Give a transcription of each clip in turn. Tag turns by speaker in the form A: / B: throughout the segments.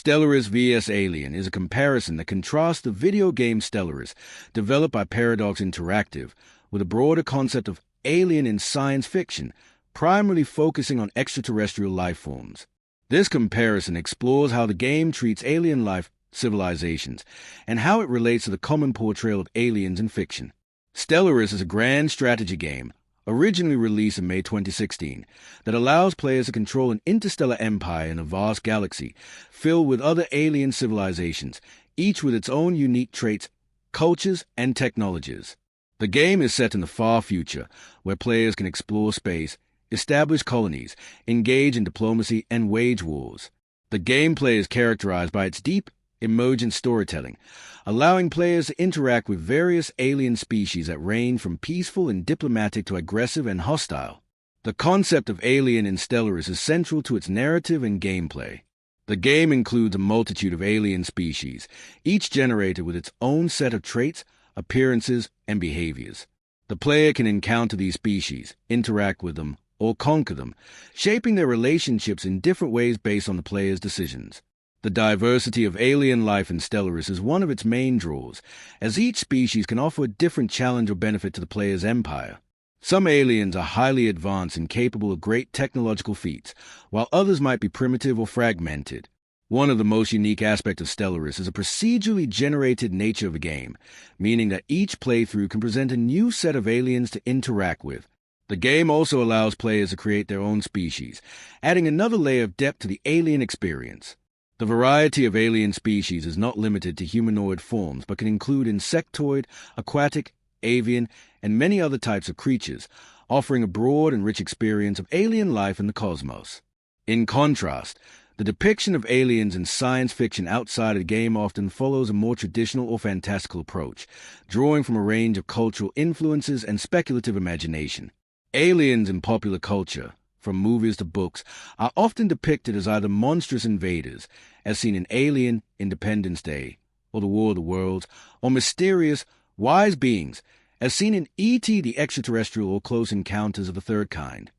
A: Stellaris vs Alien is a comparison that contrasts the video game Stellaris, developed by Paradox Interactive, with a broader concept of alien in science fiction, primarily focusing on extraterrestrial life forms. This comparison explores how the game treats alien life civilizations and how it relates to the common portrayal of aliens in fiction. Stellaris is a grand strategy game, originally released in May 2016, that allows players to control an interstellar empire in a vast galaxy filled with other alien civilizations, each with its own unique traits, cultures, and technologies. The game is set in the far future, where players can explore space, establish colonies, engage in diplomacy, and wage wars. The gameplay is characterized by its deep, emergent storytelling, allowing players to interact with various alien species that range from peaceful and diplomatic to aggressive and hostile. The concept of alien in Stellaris is central to its narrative and gameplay. The game includes a multitude of alien species, each generated with its own set of traits, appearances, and behaviors. The player can encounter these species, interact with them, or conquer them, shaping their relationships in different ways based on the player's decisions. The diversity of alien life in Stellaris is one of its main draws, as each species can offer a different challenge or benefit to the player's empire. Some aliens are highly advanced and capable of great technological feats, while others might be primitive or fragmented. One of the most unique aspects of Stellaris is the procedurally generated nature of the game, meaning that each playthrough can present a new set of aliens to interact with. The game also allows players to create their own species, adding another layer of depth to the alien experience. The variety of alien species is not limited to humanoid forms, but can include insectoid, aquatic, avian, and many other types of creatures, offering a broad and rich experience of alien life in the cosmos. In contrast, the depiction of aliens in science fiction outside of the game often follows a more traditional or fantastical approach, drawing from a range of cultural influences and speculative imagination. Aliens in popular culture, from movies to books, are often depicted as either monstrous invaders, as seen in Alien, Independence Day, or The War of the Worlds, or mysterious, wise beings, as seen in E.T. the Extraterrestrial or Close Encounters of the Third Kind.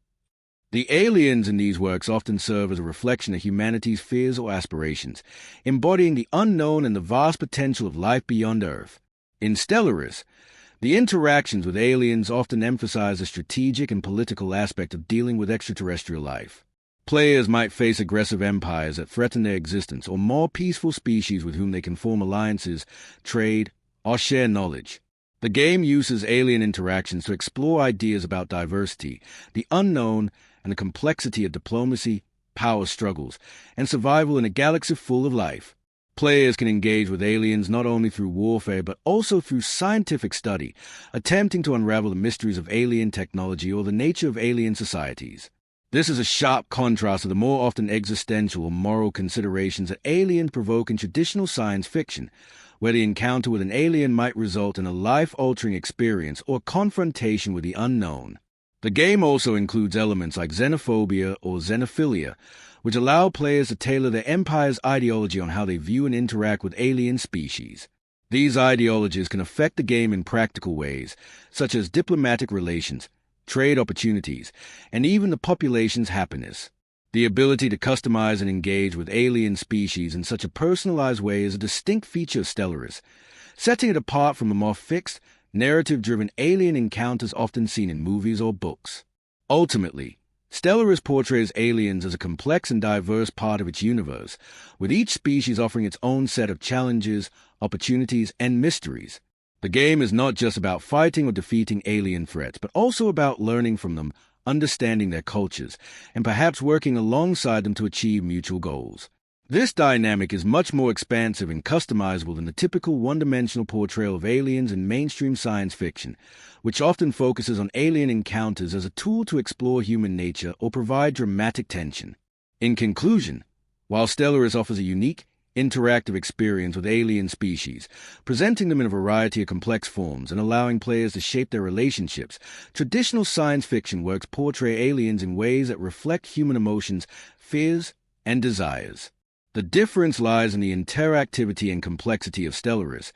A: The aliens in these works often serve as a reflection of humanity's fears or aspirations, embodying the unknown and the vast potential of life beyond Earth. In Stellaris, the interactions with aliens often emphasize the strategic and political aspect of dealing with extraterrestrial life. Players might face aggressive empires that threaten their existence, or more peaceful species with whom they can form alliances, trade, or share knowledge. The game uses alien interactions to explore ideas about diversity, the unknown, and the complexity of diplomacy, power struggles, and survival in a galaxy full of life. Players can engage with aliens not only through warfare but also through scientific study, attempting to unravel the mysteries of alien technology or the nature of alien societies. This is a sharp contrast to the more often existential or moral considerations that aliens provoke in traditional science fiction, where the encounter with an alien might result in a life-altering experience or confrontation with the unknown. The game also includes elements like xenophobia or xenophilia, which allow players to tailor their empire's ideology on how they view and interact with alien species. These ideologies can affect the game in practical ways, such as diplomatic relations, trade opportunities, and even the population's happiness. The ability to customize and engage with alien species in such a personalized way is a distinct feature of Stellaris, setting it apart from the more fixed, narrative-driven alien encounters often seen in movies or books. Ultimately, Stellaris portrays aliens as a complex and diverse part of its universe, with each species offering its own set of challenges, opportunities, and mysteries. The game is not just about fighting or defeating alien threats, but also about learning from them, understanding their cultures, and perhaps working alongside them to achieve mutual goals. This dynamic is much more expansive and customizable than the typical one-dimensional portrayal of aliens in mainstream science fiction, which often focuses on alien encounters as a tool to explore human nature or provide dramatic tension. In conclusion, while Stellaris offers a unique, interactive experience with alien species, presenting them in a variety of complex forms and allowing players to shape their relationships, traditional science fiction works portray aliens in ways that reflect human emotions, fears, and desires. The difference lies in the interactivity and complexity of Stellaris,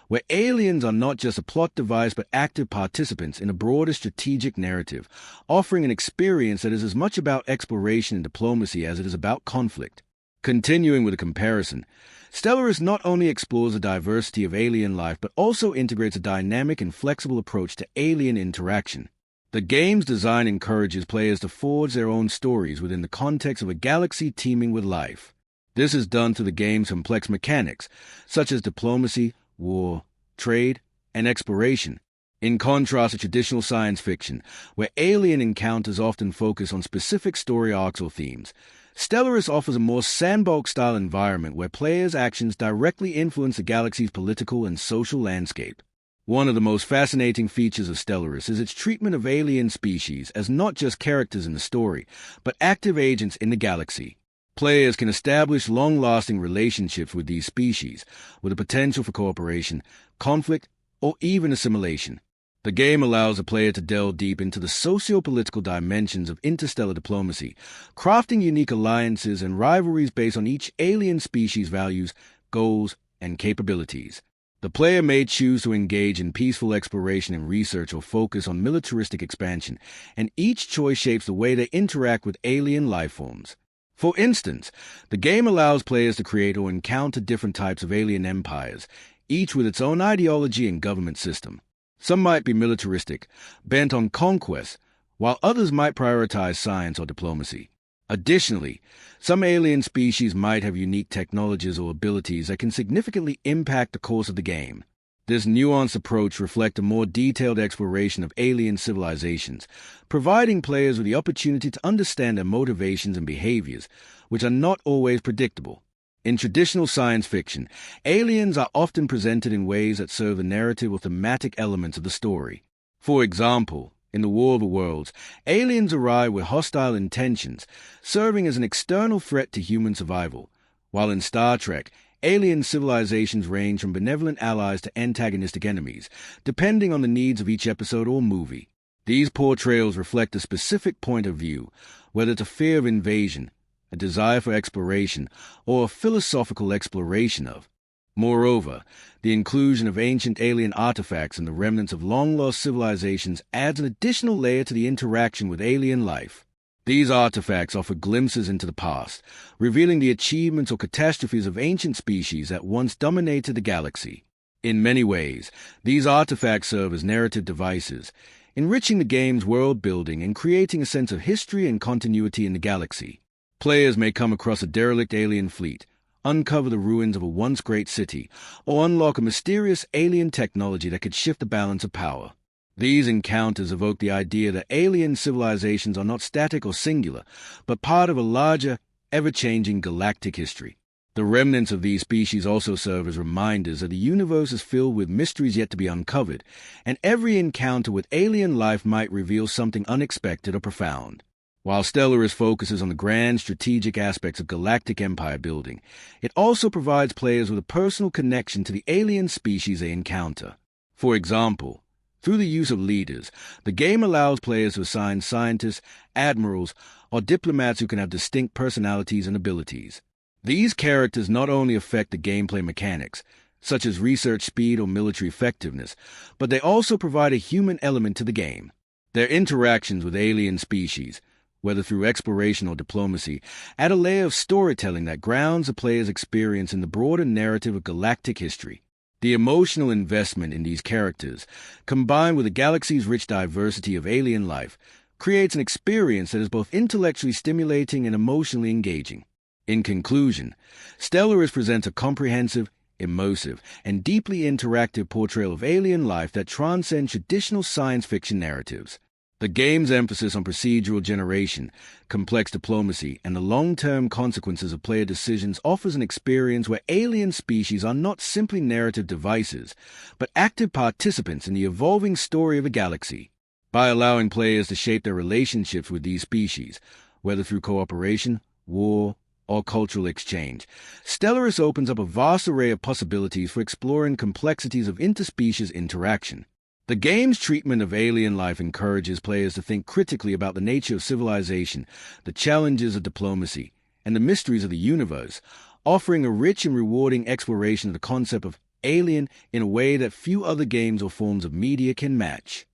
A: where aliens are not just a plot device but active participants in a broader strategic narrative, offering an experience that is as much about exploration and diplomacy as it is about conflict. Continuing with a comparison, Stellaris not only explores the diversity of alien life but also integrates a dynamic and flexible approach to alien interaction. The game's design encourages players to forge their own stories within the context of a galaxy teeming with life. This is done through the game's complex mechanics, such as diplomacy, war, trade, and exploration. In contrast to traditional science fiction, where alien encounters often focus on specific story arcs or themes, Stellaris offers a more sandbox-style environment where players' actions directly influence the galaxy's political and social landscape. One of the most fascinating features of Stellaris is its treatment of alien species as not just characters in the story, but active agents in the galaxy. Players can establish long-lasting relationships with these species, with the potential for cooperation, conflict, or even assimilation. The game allows the player to delve deep into the socio-political dimensions of interstellar diplomacy, crafting unique alliances and rivalries based on each alien species' values, goals, and capabilities. The player may choose to engage in peaceful exploration and research or focus on militaristic expansion, and each choice shapes the way they interact with alien lifeforms. For instance, the game allows players to create or encounter different types of alien empires, each with its own ideology and government system. Some might be militaristic, bent on conquest, while others might prioritize science or diplomacy. Additionally, some alien species might have unique technologies or abilities that can significantly impact the course of the game. This nuanced approach reflects a more detailed exploration of alien civilizations, providing players with the opportunity to understand their motivations and behaviors, which are not always predictable. In traditional science fiction, aliens are often presented in ways that serve the narrative or thematic elements of the story. For example, in the War of the Worlds, aliens arrive with hostile intentions, serving as an external threat to human survival, while in Star Trek, alien civilizations range from benevolent allies to antagonistic enemies, depending on the needs of each episode or movie. These portrayals reflect a specific point of view, whether it's a fear of invasion, a desire for exploration, or a philosophical exploration of. Moreover, the inclusion of ancient alien artifacts and the remnants of long-lost civilizations adds an additional layer to the interaction with alien life. These artifacts offer glimpses into the past, revealing the achievements or catastrophes of ancient species that once dominated the galaxy. In many ways, these artifacts serve as narrative devices, enriching the game's world-building and creating a sense of history and continuity in the galaxy. Players may come across a derelict alien fleet, uncover the ruins of a once great city, or unlock a mysterious alien technology that could shift the balance of power. These encounters evoke the idea that alien civilizations are not static or singular, but part of a larger, ever-changing galactic history. The remnants of these species also serve as reminders that the universe is filled with mysteries yet to be uncovered, and every encounter with alien life might reveal something unexpected or profound. While Stellaris focuses on the grand strategic aspects of galactic empire building, it also provides players with a personal connection to the alien species they encounter. For example, through the use of leaders, the game allows players to assign scientists, admirals, or diplomats who can have distinct personalities and abilities. These characters not only affect the gameplay mechanics, such as research speed or military effectiveness, but they also provide a human element to the game. Their interactions with alien species, whether through exploration or diplomacy, add a layer of storytelling that grounds the player's experience in the broader narrative of galactic history. The emotional investment in these characters, combined with the galaxy's rich diversity of alien life, creates an experience that is both intellectually stimulating and emotionally engaging. In conclusion, Stellaris presents a comprehensive, immersive, and deeply interactive portrayal of alien life that transcends traditional science fiction narratives. The game's emphasis on procedural generation, complex diplomacy, and the long-term consequences of player decisions offers an experience where alien species are not simply narrative devices, but active participants in the evolving story of a galaxy. By allowing players to shape their relationships with these species, whether through cooperation, war, or cultural exchange, Stellaris opens up a vast array of possibilities for exploring complexities of interspecies interaction. The game's treatment of alien life encourages players to think critically about the nature of civilization, the challenges of diplomacy, and the mysteries of the universe, offering a rich and rewarding exploration of the concept of alien in a way that few other games or forms of media can match.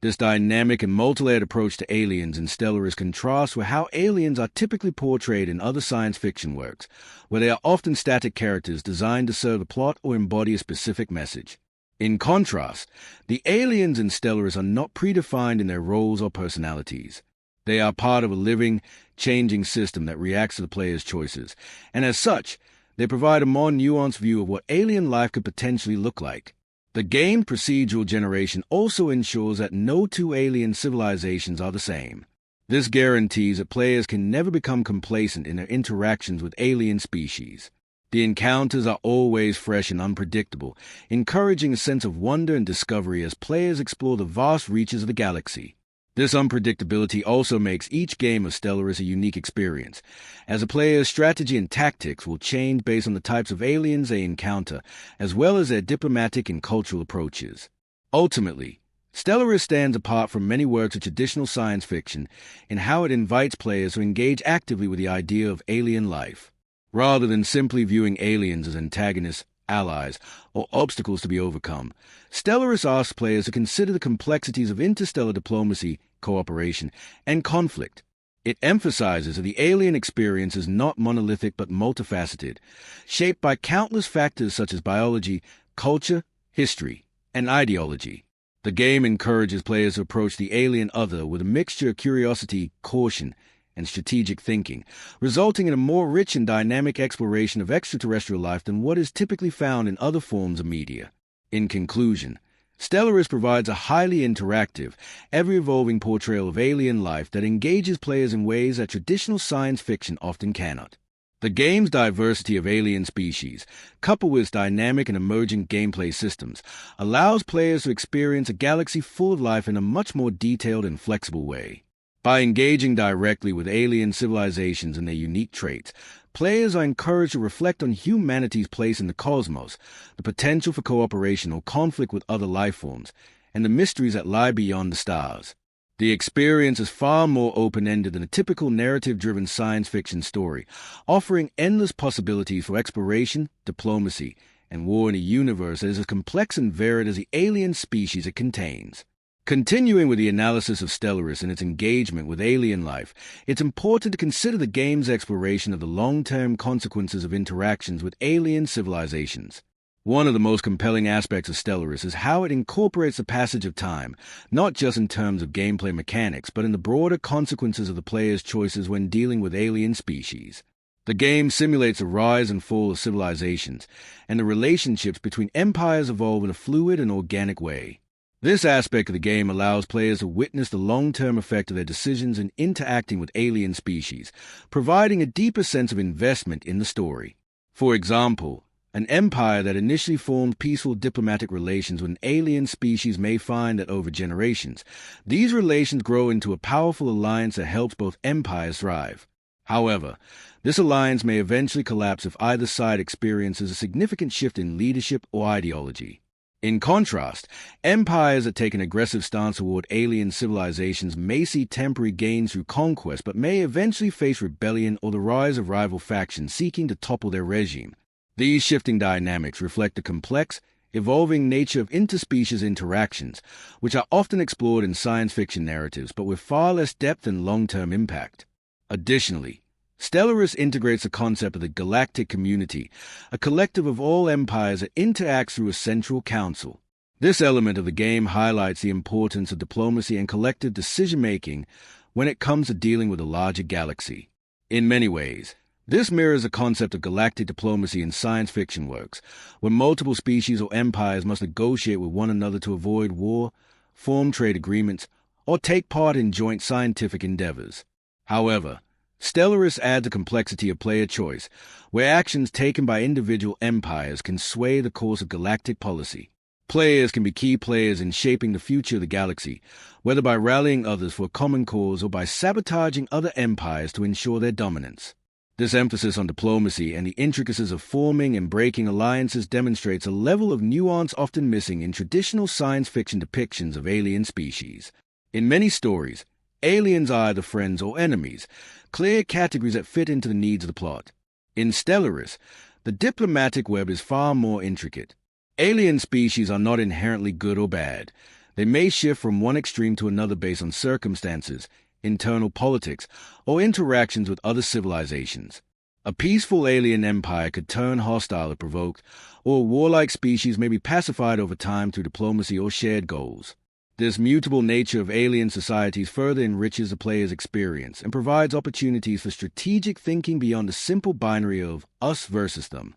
A: This dynamic and multi-layered approach to aliens in Stellaris contrasts with how aliens are typically portrayed in other science fiction works, where they are often static characters designed to serve a plot or embody a specific message. In contrast, the aliens in Stellaris are not predefined in their roles or personalities. They are part of a living, changing system that reacts to the player's choices, and as such, they provide a more nuanced view of what alien life could potentially look like. The game's procedural generation also ensures that no two alien civilizations are the same. This guarantees that players can never become complacent in their interactions with alien species. The encounters are always fresh and unpredictable, encouraging a sense of wonder and discovery as players explore the vast reaches of the galaxy. This unpredictability also makes each game of Stellaris a unique experience, as a player's strategy and tactics will change based on the types of aliens they encounter, as well as their diplomatic and cultural approaches. Ultimately, Stellaris stands apart from many works of traditional science fiction in how it invites players to engage actively with the idea of alien life. Rather than simply viewing aliens as antagonists, allies, or obstacles to be overcome, Stellaris asks players to consider the complexities of interstellar diplomacy, cooperation, and conflict. It emphasizes that the alien experience is not monolithic but multifaceted, shaped by countless factors such as biology, culture, history, and ideology. The game encourages players to approach the alien other with a mixture of curiosity, caution, and strategic thinking, resulting in a more rich and dynamic exploration of extraterrestrial life than what is typically found in other forms of media. In conclusion, Stellaris provides a highly interactive, ever-evolving portrayal of alien life that engages players in ways that traditional science fiction often cannot. The game's diversity of alien species, coupled with its dynamic and emerging gameplay systems, allows players to experience a galaxy full of life in a much more detailed and flexible way. By engaging directly with alien civilizations and their unique traits, players are encouraged to reflect on humanity's place in the cosmos, the potential for cooperation or conflict with other life forms, and the mysteries that lie beyond the stars. The experience is far more open-ended than a typical narrative-driven science fiction story, offering endless possibilities for exploration, diplomacy, and war in a universe that is as complex and varied as the alien species it contains. Continuing with the analysis of Stellaris and its engagement with alien life, it's important to consider the game's exploration of the long-term consequences of interactions with alien civilizations. One of the most compelling aspects of Stellaris is how it incorporates the passage of time, not just in terms of gameplay mechanics, but in the broader consequences of the player's choices when dealing with alien species. The game simulates the rise and fall of civilizations, and the relationships between empires evolve in a fluid and organic way. This aspect of the game allows players to witness the long-term effect of their decisions in interacting with alien species, providing a deeper sense of investment in the story. For example, an empire that initially formed peaceful diplomatic relations with an alien species may find that over generations, these relations grow into a powerful alliance that helps both empires thrive. However, this alliance may eventually collapse if either side experiences a significant shift in leadership or ideology. In contrast, empires that take an aggressive stance toward alien civilizations may see temporary gains through conquest but may eventually face rebellion or the rise of rival factions seeking to topple their regime. These shifting dynamics reflect the complex, evolving nature of interspecies interactions, which are often explored in science fiction narratives but with far less depth and long-term impact. Additionally, Stellaris integrates the concept of the galactic community, a collective of all empires that interacts through a central council. This element of the game highlights the importance of diplomacy and collective decision-making when it comes to dealing with a larger galaxy. In many ways, this mirrors the concept of galactic diplomacy in science fiction works, where multiple species or empires must negotiate with one another to avoid war, form trade agreements, or take part in joint scientific endeavors. However, Stellaris adds a complexity of player choice, where actions taken by individual empires can sway the course of galactic policy. Players can be key players in shaping the future of the galaxy, whether by rallying others for a common cause or by sabotaging other empires to ensure their dominance. This emphasis on diplomacy and the intricacies of forming and breaking alliances demonstrates a level of nuance often missing in traditional science fiction depictions of alien species. In many stories, aliens are either friends or enemies, clear categories that fit into the needs of the plot. In Stellaris, the diplomatic web is far more intricate. Alien species are not inherently good or bad. They may shift from one extreme to another based on circumstances, internal politics, or interactions with other civilizations. A peaceful alien empire could turn hostile if provoked, or a warlike species may be pacified over time through diplomacy or shared goals. This mutable nature of alien societies further enriches the player's experience and provides opportunities for strategic thinking beyond the simple binary of us versus them.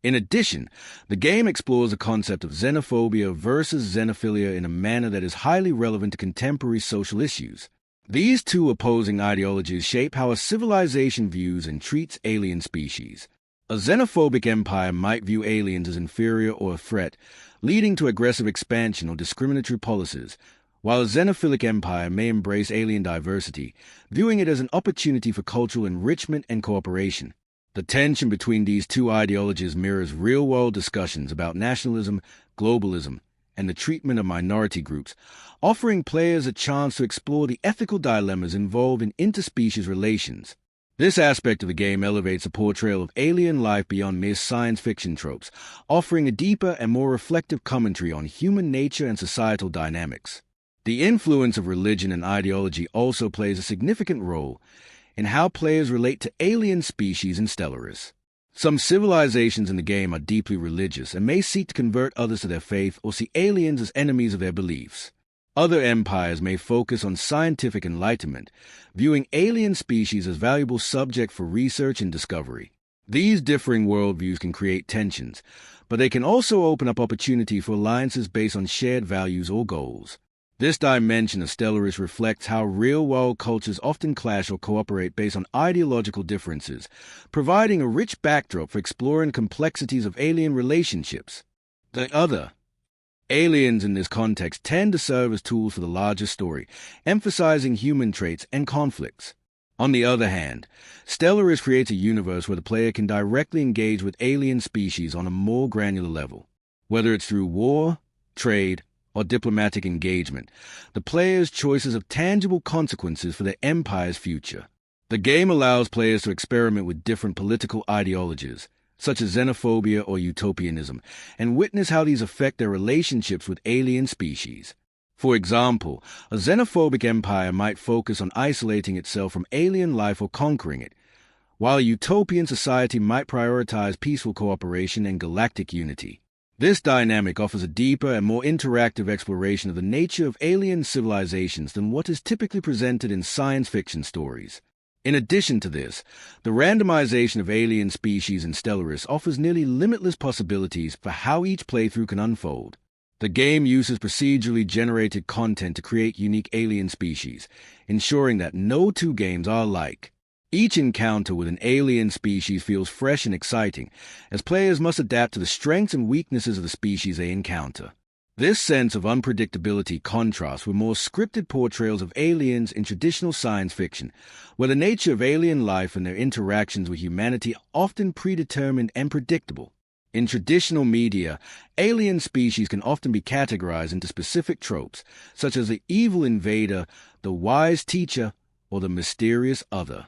A: In addition, the game explores the concept of xenophobia versus xenophilia in a manner that is highly relevant to contemporary social issues. These two opposing ideologies shape how a civilization views and treats alien species. A xenophobic empire might view aliens as inferior or a threat, leading to aggressive expansion or discriminatory policies, while a xenophilic empire may embrace alien diversity, viewing it as an opportunity for cultural enrichment and cooperation. The tension between these two ideologies mirrors real-world discussions about nationalism, globalism, and the treatment of minority groups, offering players a chance to explore the ethical dilemmas involved in interspecies relations. This aspect of the game elevates a portrayal of alien life beyond mere science fiction tropes, offering a deeper and more reflective commentary on human nature and societal dynamics. The influence of religion and ideology also plays a significant role in how players relate to alien species in Stellaris. Some civilizations in the game are deeply religious and may seek to convert others to their faith or see aliens as enemies of their beliefs. Other empires may focus on scientific enlightenment, viewing alien species as valuable subject for research and discovery. These differing worldviews can create tensions, but they can also open up opportunity for alliances based on shared values or goals. This dimension of Stellaris reflects how real-world cultures often clash or cooperate based on ideological differences, providing a rich backdrop for exploring complexities of alien relationships. Aliens in this context tend to serve as tools for the larger story, emphasizing human traits and conflicts. On the other hand, Stellaris creates a universe where the player can directly engage with alien species on a more granular level. Whether it's through war, trade, or diplomatic engagement, the player's choices have tangible consequences for their empire's future. The game allows players to experiment with different political ideologies, such as xenophobia or utopianism, and witness how these affect their relationships with alien species. For example, a xenophobic empire might focus on isolating itself from alien life or conquering it, while a utopian society might prioritize peaceful cooperation and galactic unity. This dynamic offers a deeper and more interactive exploration of the nature of alien civilizations than what is typically presented in science fiction stories. In addition to this, the randomization of alien species in Stellaris offers nearly limitless possibilities for how each playthrough can unfold. The game uses procedurally generated content to create unique alien species, ensuring that no two games are alike. Each encounter with an alien species feels fresh and exciting, as players must adapt to the strengths and weaknesses of the species they encounter. This sense of unpredictability contrasts with more scripted portrayals of aliens in traditional science fiction, where the nature of alien life and their interactions with humanity are often predetermined and predictable. In traditional media, alien species can often be categorized into specific tropes, such as the evil invader, the wise teacher, or the mysterious other.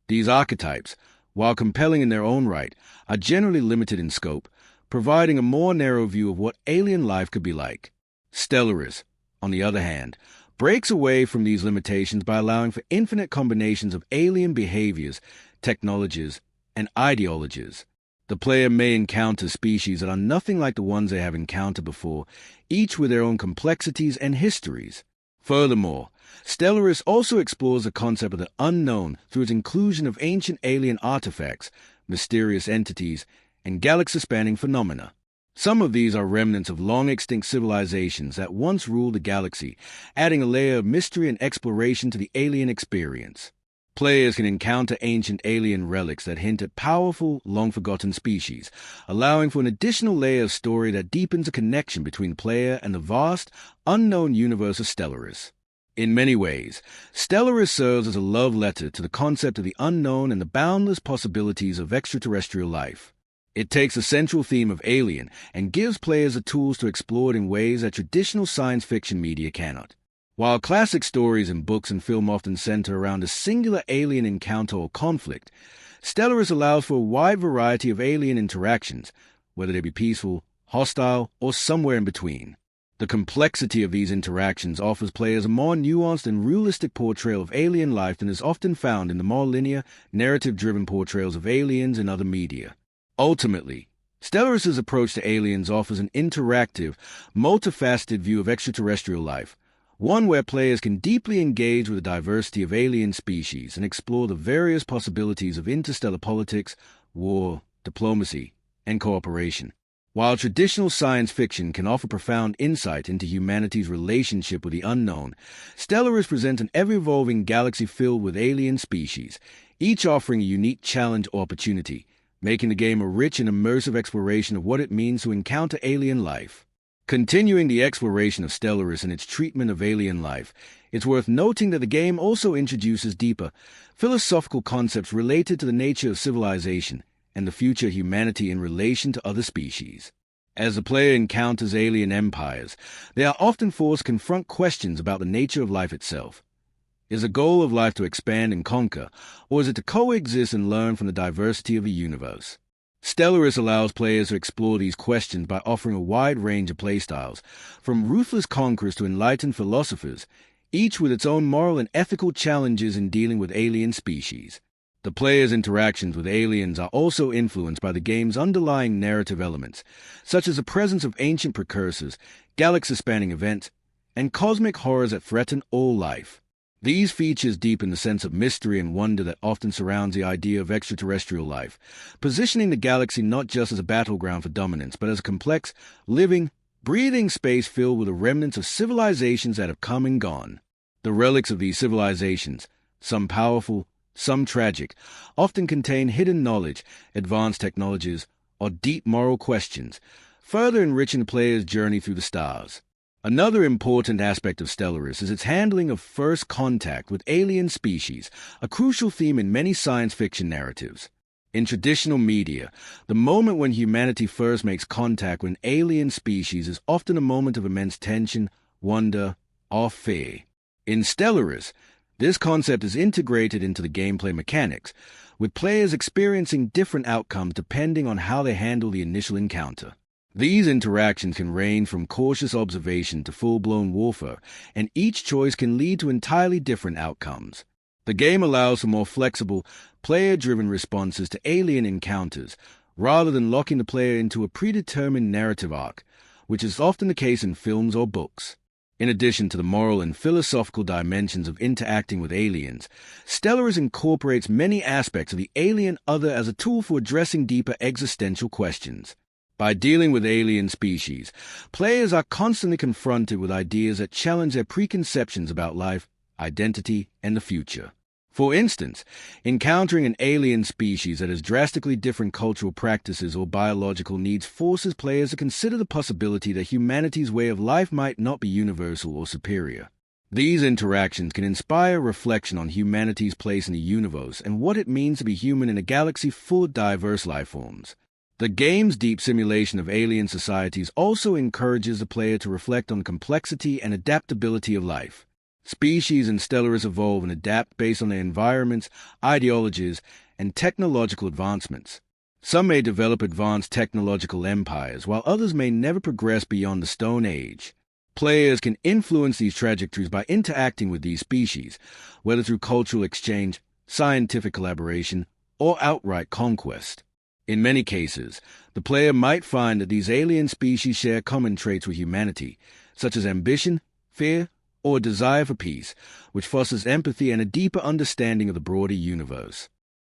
A: These archetypes, while compelling in their own right, are generally limited in scope, providing a more narrow view of what alien life could be like. Stellaris, on the other hand, breaks away from these limitations by allowing for infinite combinations of alien behaviors, technologies, and ideologies. The player may encounter species that are nothing like the ones they have encountered before, each with their own complexities and histories. Furthermore, Stellaris also explores the concept of the unknown through its inclusion of ancient alien artifacts, mysterious entities, and galaxy-spanning phenomena. Some of these are remnants of long-extinct civilizations that once ruled the galaxy, adding a layer of mystery and exploration to the alien experience. Players can encounter ancient alien relics that hint at powerful, long-forgotten species, allowing for an additional layer of story that deepens a connection between the player and the vast, unknown universe of Stellaris. In many ways, Stellaris serves as a love letter to the concept of the unknown and the boundless possibilities of extraterrestrial life. It takes the central theme of alien and gives players the tools to explore it in ways that traditional science fiction media cannot. While classic stories in books and film often center around a singular alien encounter or conflict, Stellaris allows for a wide variety of alien interactions, whether they be peaceful, hostile, or somewhere in between. The complexity of these interactions offers players a more nuanced and realistic portrayal of alien life than is often found in the more linear, narrative-driven portrayals of aliens in other media. Ultimately, Stellaris' approach to aliens offers an interactive, multifaceted view of extraterrestrial life, one where players can deeply engage with the diversity of alien species and explore the various possibilities of interstellar politics, war, diplomacy, and cooperation. While traditional science fiction can offer profound insight into humanity's relationship with the unknown, Stellaris presents an ever-evolving galaxy filled with alien species, each offering a unique challenge or opportunity, making the game a rich and immersive exploration of what it means to encounter alien life. Continuing the exploration of Stellaris and its treatment of alien life, it's worth noting that the game also introduces deeper, philosophical concepts related to the nature of civilization and the future of humanity in relation to other species. As the player encounters alien empires, they are often forced to confront questions about the nature of life itself. Is the goal of life to expand and conquer, or is it to coexist and learn from the diversity of the universe? Stellaris allows players to explore these questions by offering a wide range of playstyles, from ruthless conquerors to enlightened philosophers, each with its own moral and ethical challenges in dealing with alien species. The player's interactions with aliens are also influenced by the game's underlying narrative elements, such as the presence of ancient precursors, galaxy-spanning events, and cosmic horrors that threaten all life. These features deepen the sense of mystery and wonder that often surrounds the idea of extraterrestrial life, positioning the galaxy not just as a battleground for dominance, but as a complex, living, breathing space filled with the remnants of civilizations that have come and gone. The relics of these civilizations, some powerful, some tragic, often contain hidden knowledge, advanced technologies, or deep moral questions, further enriching the player's journey through the stars. Another important aspect of Stellaris is its handling of first contact with alien species, a crucial theme in many science fiction narratives. In traditional media, the moment when humanity first makes contact with an alien species is often a moment of immense tension, wonder, or fear. In Stellaris, this concept is integrated into the gameplay mechanics, with players experiencing different outcomes depending on how they handle the initial encounter. These interactions can range from cautious observation to full-blown warfare, and each choice can lead to entirely different outcomes. The game allows for more flexible, player-driven responses to alien encounters, rather than locking the player into a predetermined narrative arc, which is often the case in films or books. In addition to the moral and philosophical dimensions of interacting with aliens, Stellaris incorporates many aspects of the alien other as a tool for addressing deeper existential questions. By dealing with alien species, players are constantly confronted with ideas that challenge their preconceptions about life, identity, and the future. For instance, encountering an alien species that has drastically different cultural practices or biological needs forces players to consider the possibility that humanity's way of life might not be universal or superior. These interactions can inspire reflection on humanity's place in the universe and what it means to be human in a galaxy full of diverse life forms. The game's deep simulation of alien societies also encourages the player to reflect on the complexity and adaptability of life. Species in Stellaris evolve and adapt based on their environments, ideologies, and technological advancements. Some may develop advanced technological empires, while others may never progress beyond the Stone Age. Players can influence these trajectories by interacting with these species, whether through cultural exchange, scientific collaboration, or outright conquest. In many cases, the player might find that these alien species share common traits with humanity, such as ambition, fear, or a desire for peace, which fosters empathy and a deeper understanding of the broader universe.